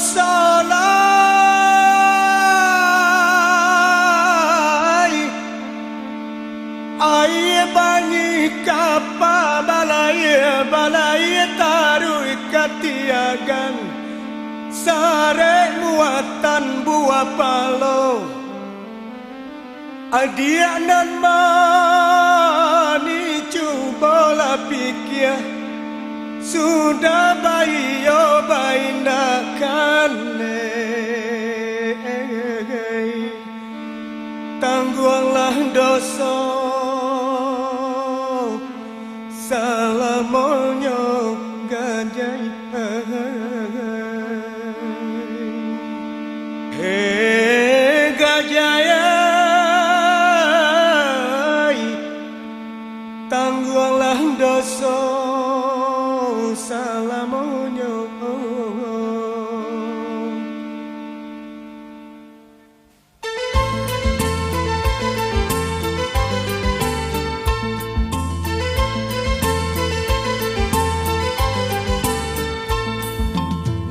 solai ai bangi kapa balai tarui katiagan sare muatan buah palo adia nan mani cubola pikir sudah bayo bainakan tangguhlah dosa salamonyo gajai gajai tangguhlah dosa salamonyo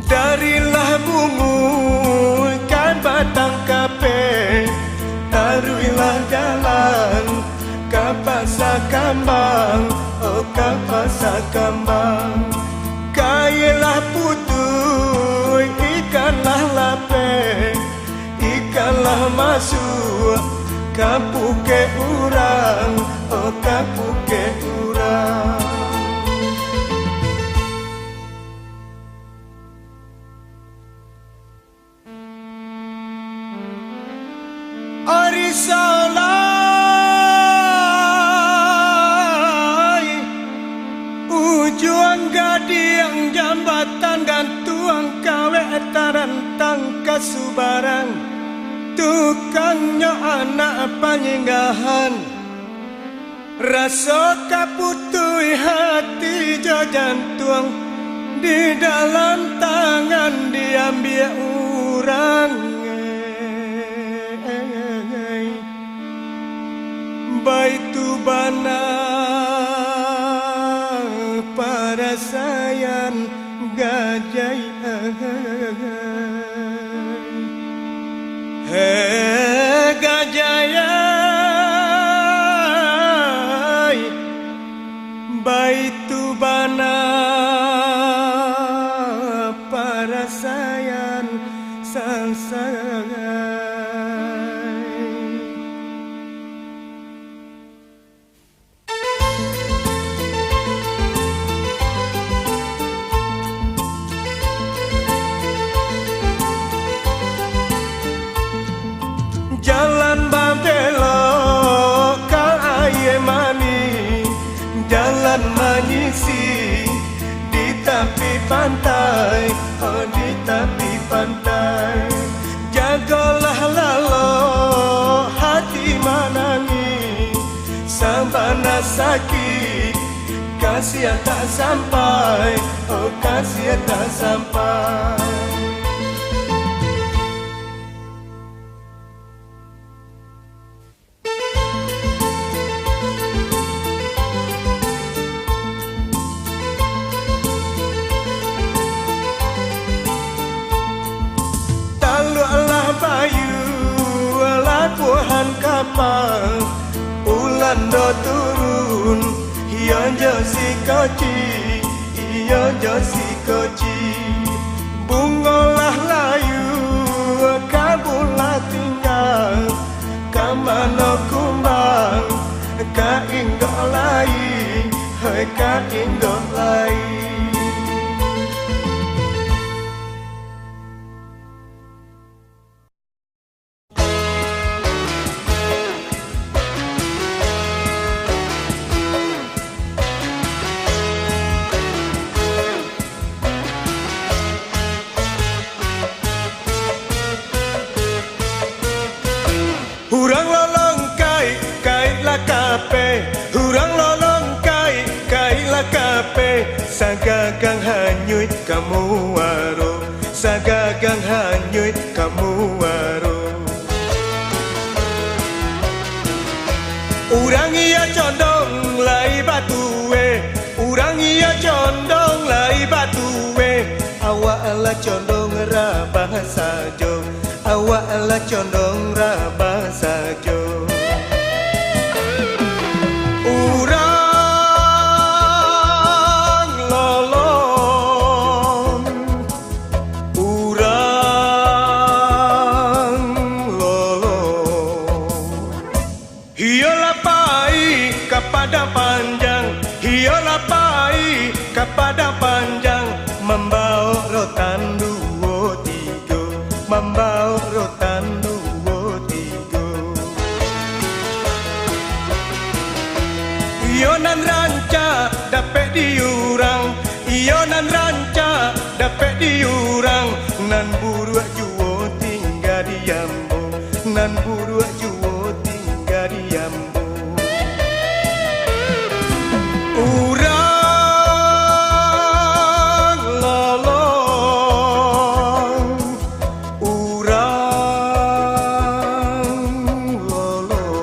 darilah bungu kan batang kape taruilah jalan kapasa kambang oh kapasa kambang kailah putui ikanlah lape ikanlah masuk kapuke urang oh kapuke urang Ari solai ujung gading jambatan gantuang kawe tarantang kasubaran tukangnya anak panyinggahan rasa kaputui hati jo jantung di dalam tangan diambil urang baitu bana para sayan gajai gajai baitu bana para sayan sansai jalan babelo kal aye mani jalan manyisi di tepi pantai oh di tepi pantai jagalah lalo hati manangi sabana sakit kasih tak sampai oh kasih tak sampai labuhan kapal ulan do turun hiyo josi koci hiyo josi koci bungolah layu kabulah tinggal kamano kumbang ka inggo lai hai ka inggo lai Hurang lolong kai la kape hurang lolong kai la kape sagagang hanyut kamu waro sagagang hanyut kamu waro urang iya condong lai batuwe urang iya condong lai batuwe awak ala condong ram sajo, awak lah condong rabah sajo. Urang lolong, urang lolong. Hiolah pai kepada panjang, hiolah pai kepada panjang, membawa rotan dua tiga, membawa rotan dua tiga. Iyo nan ranca dapat diurang, iyo nan ranca dapat diurang, nan buruak juo tinggal di Yambo, nan buruak juo tinggal di Yambo. Urang lolong, urang lolong.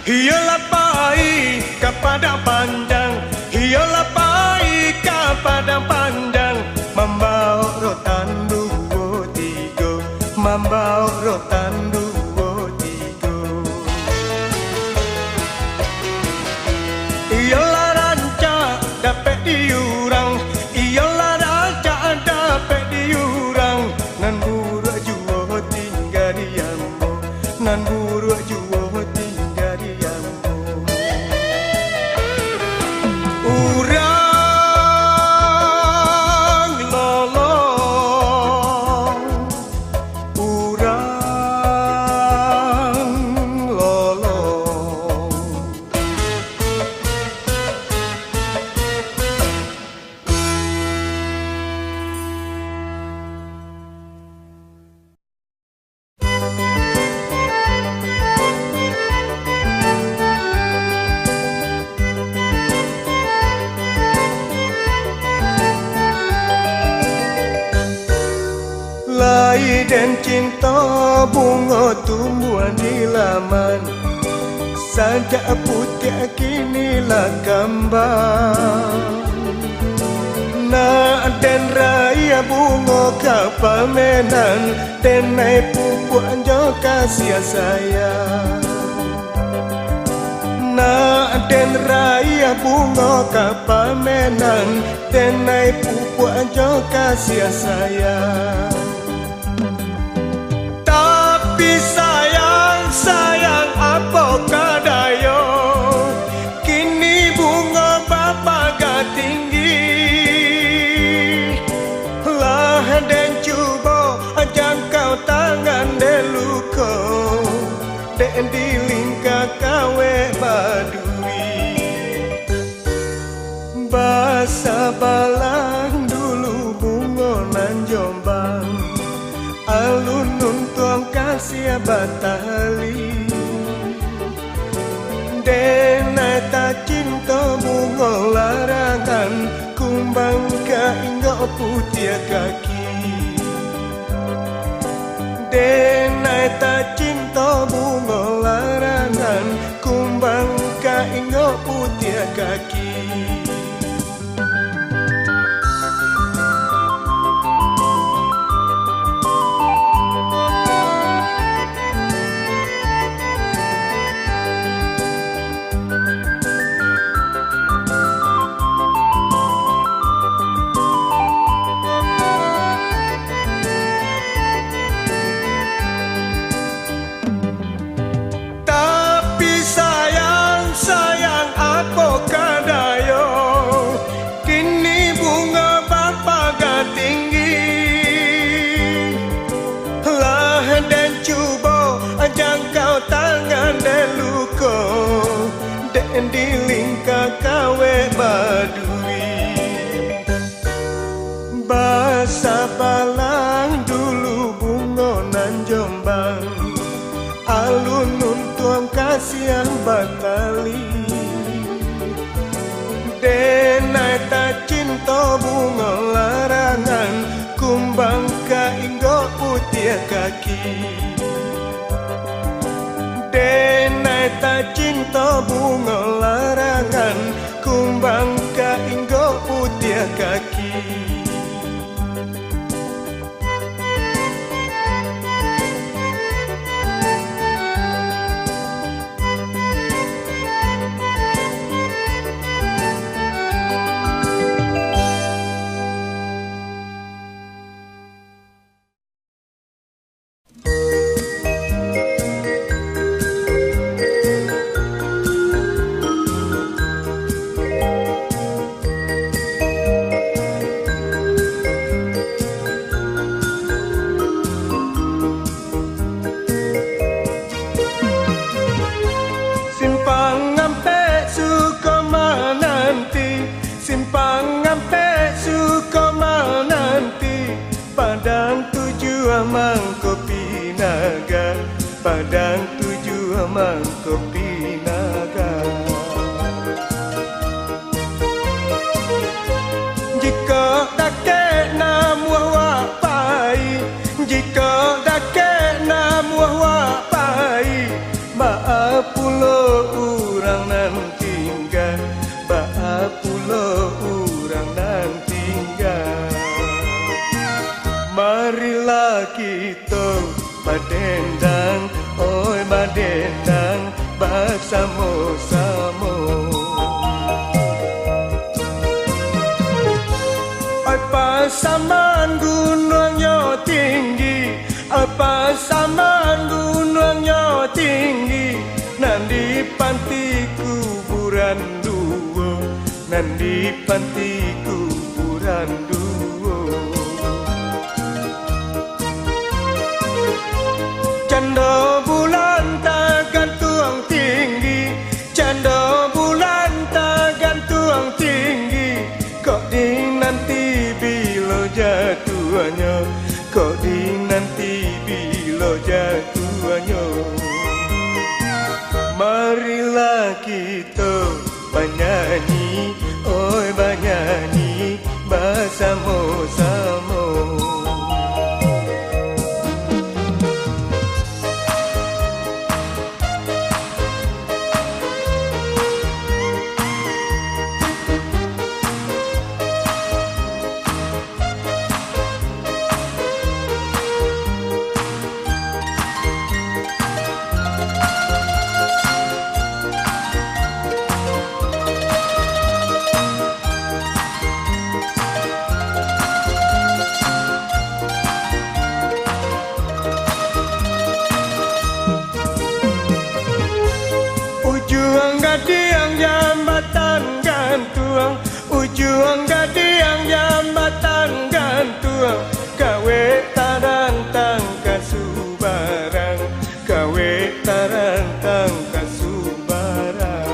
Hiolah pai kepada panjang, hiolah pai kepada panjang, membawa rotan dua tiga, membawa rotan dua tiga. Hiolah ranca dapat diurang, hiolah ranca dapat diurang, nan buruak juo tinggal di Yambo, nan buruak juo tinggal di Yambo. Urang lolong, urang lolong. Lai dan cinta bunga tumbuhan di laman, sajak putih kinilah gambar. Nak dan raya bunga kapal menan, dan naik pupuk jo kasih sayang. Nak dan raya bunga kapal menan, dan naik pupuk jo kasih sayang. Tapi sayang, sayang apakah daya, kini bunga bapa gak tinggi. Lah dan cuba jangkau tangan deluko, dan dilingkar kawe badui. Basa balang dulu bunga nan Jombang, alun-alun tuang kasih batali. Denai tak cinta bunga larangan, kumbang ka ingo putih kaki. Denai tak cinta bunga larangan, kumbang ka ingo putih kaki. Dan dilingkar kawe badui. siang batali denai tak cinta bunga larangan kumbang kainggo putih kaki denai tak cinta bunga larangan kumbang kainggo putih kaki Mangkopi naga Padang tuju Mangkopi naga Jika dakek namuah wapai Jika dakek namuah wapai Ba'a pulo urang nan tinggal Ba'a pulo urang nan tinggal Marilah kita badendang, oi badendang, bersama-sama. Oi pasaman gunungnya tinggi, oi pasaman gunungnya tinggi, nanti panti kuburan dua, nanti panti kuburan dua. Canda bulan tak gantung tinggi, canda bulan tak gantung tinggi. Kok di nanti bila jatuhnya, kok di nanti bila jatuhnya. Marilah kita bernyanyi, oi bernyanyi bersama-sama. Ujung gadiang jambatan gantung, ujung gadiang jambatan gantung. Kawe tarang tang kasubarang, kawe tarang tang kasubarang.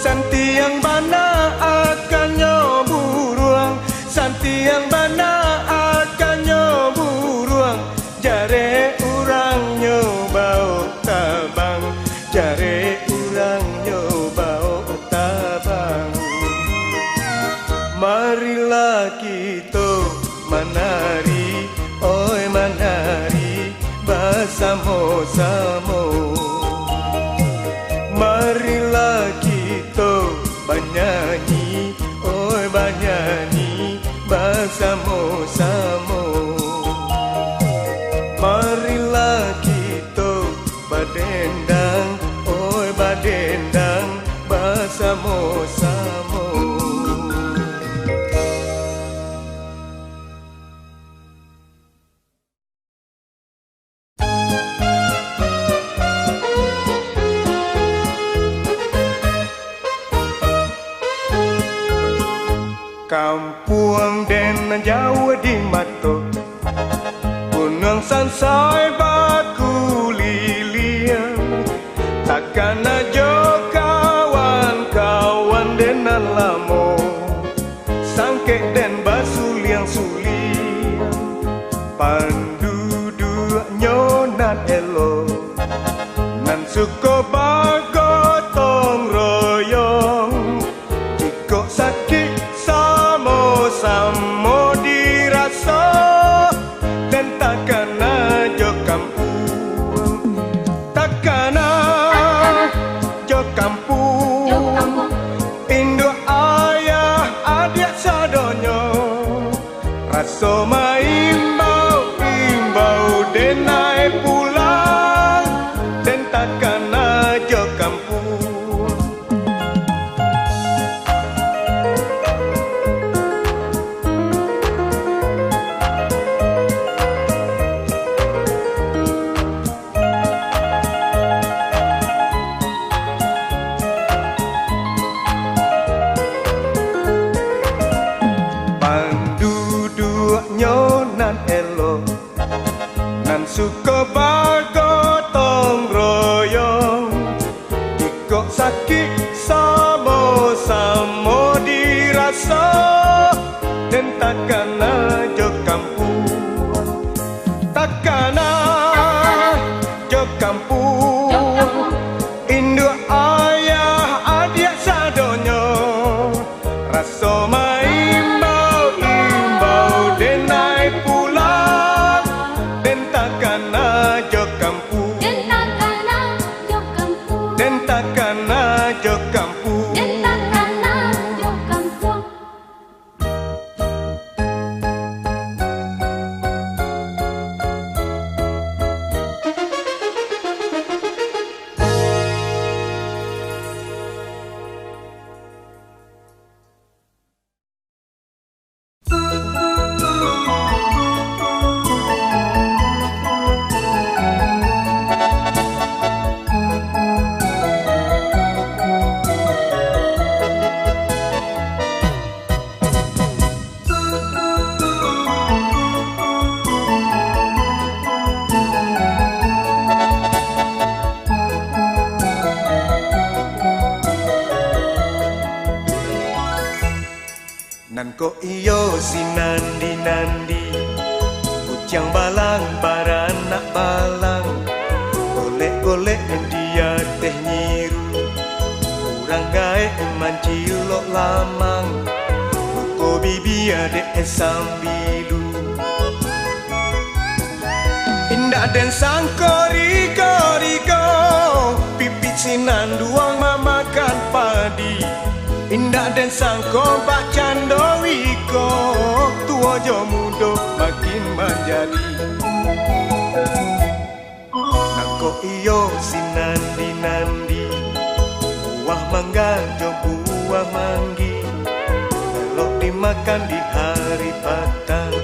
Santi yang bana akan nyoburuang, santi yang bana akan nyoburuang. Jare urang nyobau tabang, jare urang nyobau tabang. Marilah kita menari, oi menari bersama-sama. Marilah kita bernyanyi, oi bernyanyi bersama-sama. Marilah kita badendang, oi badendang bersama-sama. Kampung den Jawa di Mato, gunung sansai baku lilian. Takkan aja kawan-kawan denan lamo, sangkek den basuliang sulian. Panduduknya suka bagotong royong. Jika sakit sama-sama dirasa, dan takkan aja kampung, takkan aja kampung. Induk ayah adik sadonyo, rasa imbau denai pulang, dan takkan aja kampung. Panduduknya nan elok, nan suka bagotong royong. Jika sakit sama-sama dirasa, dan takkan aja kampung, takkan aja kampung. Induk ayah adik sadonyo, rasa imbau denai pulang, dan takkan aja kampung, dan takkan aja kampung, dan takkan aja kampung. Nan ko iyo si nandi-nandi, kucang balang baranak balang, golek-golek dia teh nyiru, kurang gaek mancilok lamang, ko bibi adek sambilu. Indah dan sangko rigo-rigo, pipit sinan duang mamakan padi. Indah dan sangko bak candowiko, tua jo muda makin menjadi. Nangko iyo si nandi-nandi, buah mangga jo buah manggi. Kalau dimakan di hari patang,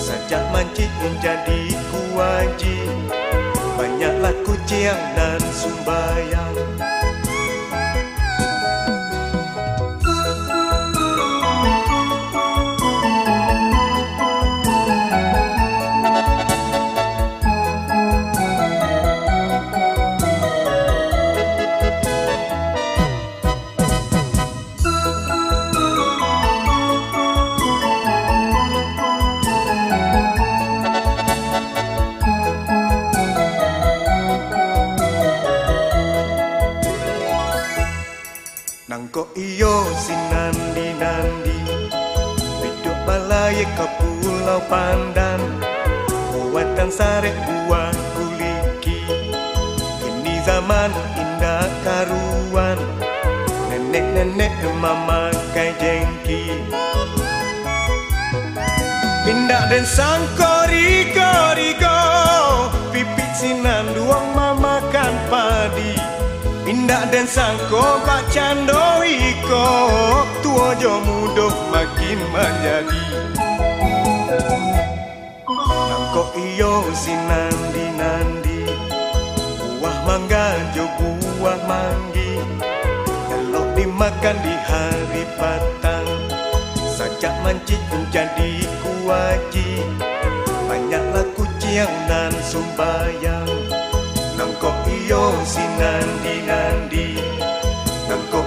sajak mancit menjadi kuaji. Banyaklah kuciang dan sumbayang. Nangko iyo si nandi-nandi, hidup balai ke Pulau Pandan, buatan sarek buah kuliki. Kini zaman indah karuan, nenek-nenek memakai jengki. Indah dan sangko rigo-rigo, pipit sinan duang mamakan padi. Indah dan sangko bak candowiko, tua jo muda makin menjadi. Nangko iyo si nandi-nandi, buah mangga jo buah manggi. Kalau dimakan di hari patang, sajak mancit menjadi kuaji. Banyaklah kuciang dan sumbayang. Nangko iyo si nandi-nandi, nangko